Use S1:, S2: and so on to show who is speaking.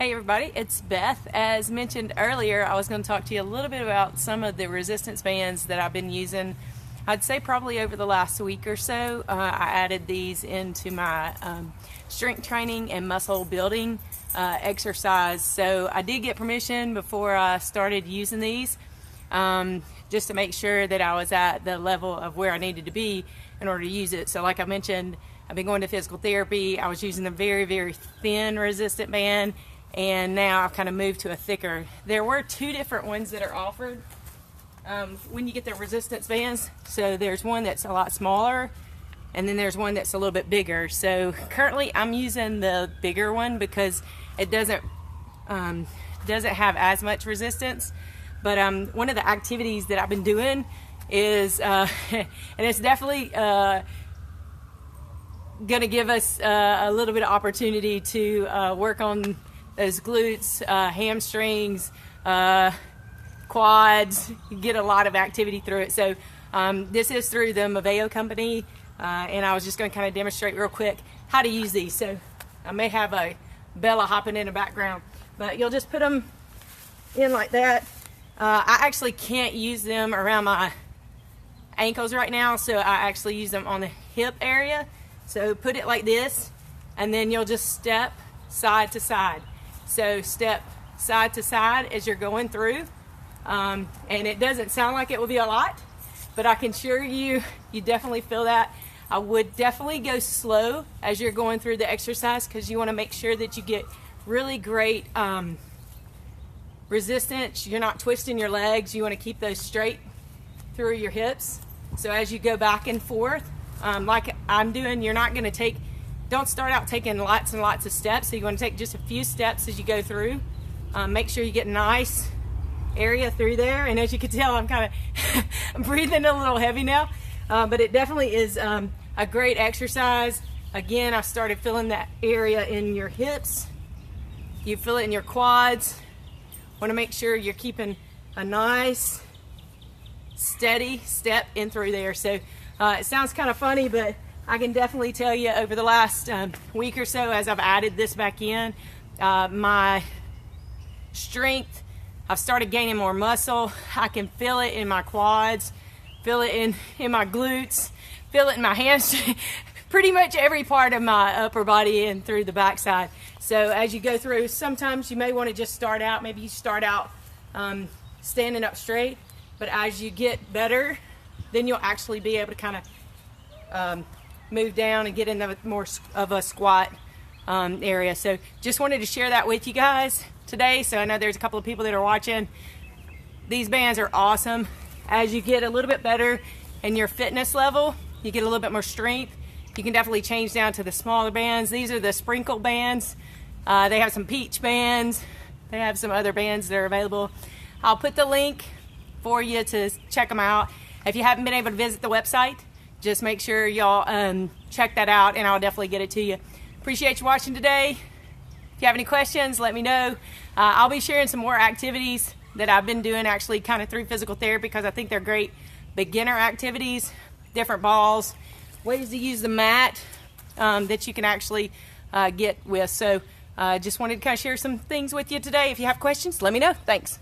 S1: Hey everybody, it's Beth. As mentioned earlier, I was going to talk to you a little bit about some of the resistance bands that I've been using. I'd say probably over the last week or so. I added these into my strength training and muscle building exercise. So I did get permission before I started using these just to make sure that I was at the level of where I needed to be in order to use it. So like I mentioned, I've been going to physical therapy. I was using a very, very thin resistant band, and now I've kind of moved to a thicker. There were two different ones that are offered when you get the resistance bands. So there's one that's a lot smaller, and then there's one that's a little bit bigger. So currently I'm using the bigger one because it doesn't have as much resistance. But one of the activities that I've been doing is, and it's definitely going to give us a little bit of opportunity to work on those glutes, hamstrings, quads. You get a lot of activity through it. So this is through the Moveo company, and I was just going to kind of demonstrate real quick how to use these. So I may have a Bella hopping in the background, but you'll just put them in like that. I actually can't use them around my ankles right now, so I actually use them on the hip area. So put it like this, and then you'll just step side to side. So step side to side as you're going through. And it doesn't sound like it will be a lot, but I can assure you, you definitely feel that. I would definitely go slow as you're going through the exercise because you want to make sure that you get really great resistance. You're not twisting your legs. You want to keep those straight through your hips. So as you go back and forth, like I'm doing, you're not going to don't start out taking lots and lots of steps. So you're going to take just a few steps as you go through. Make sure you get a nice area through there. And as you can tell, I'm kind of I'm breathing a little heavy now, but it definitely is a great exercise. Again, I started feeling that area in your hips. You feel it in your quads. Want to make sure you're keeping a nice steady step in through there. So it sounds kind of funny, but I can definitely tell you over the last week or so, as I've added this back in, my strength, I've started gaining more muscle. I can feel it in my quads, feel it in my glutes, feel it in my hamstring, pretty much every part of my upper body and through the backside. So as you go through, sometimes you may want to just start out, maybe you start out standing up straight, but as you get better, then you'll actually be able to kind of move down and get into more of a squat area. So just wanted to share that with you guys today. So I know there's a couple of people that are watching. These bands are awesome. As you get a little bit better in your fitness level, you get a little bit more strength, you can definitely change down to the smaller bands. These are the sprinkle bands. They have some peach bands. They have some other bands that are available. I'll put the link for you to check them out. If you haven't been able to visit the website, just make sure y'all check that out, and I'll definitely get it to you. Appreciate you watching today. If you have any questions, let me know. I'll be sharing some more activities that I've been doing actually kind of through physical therapy because I think they're great beginner activities, different balls, ways to use the mat that you can actually get with. So just wanted to kind of share some things with you today. If you have questions, let me know. Thanks.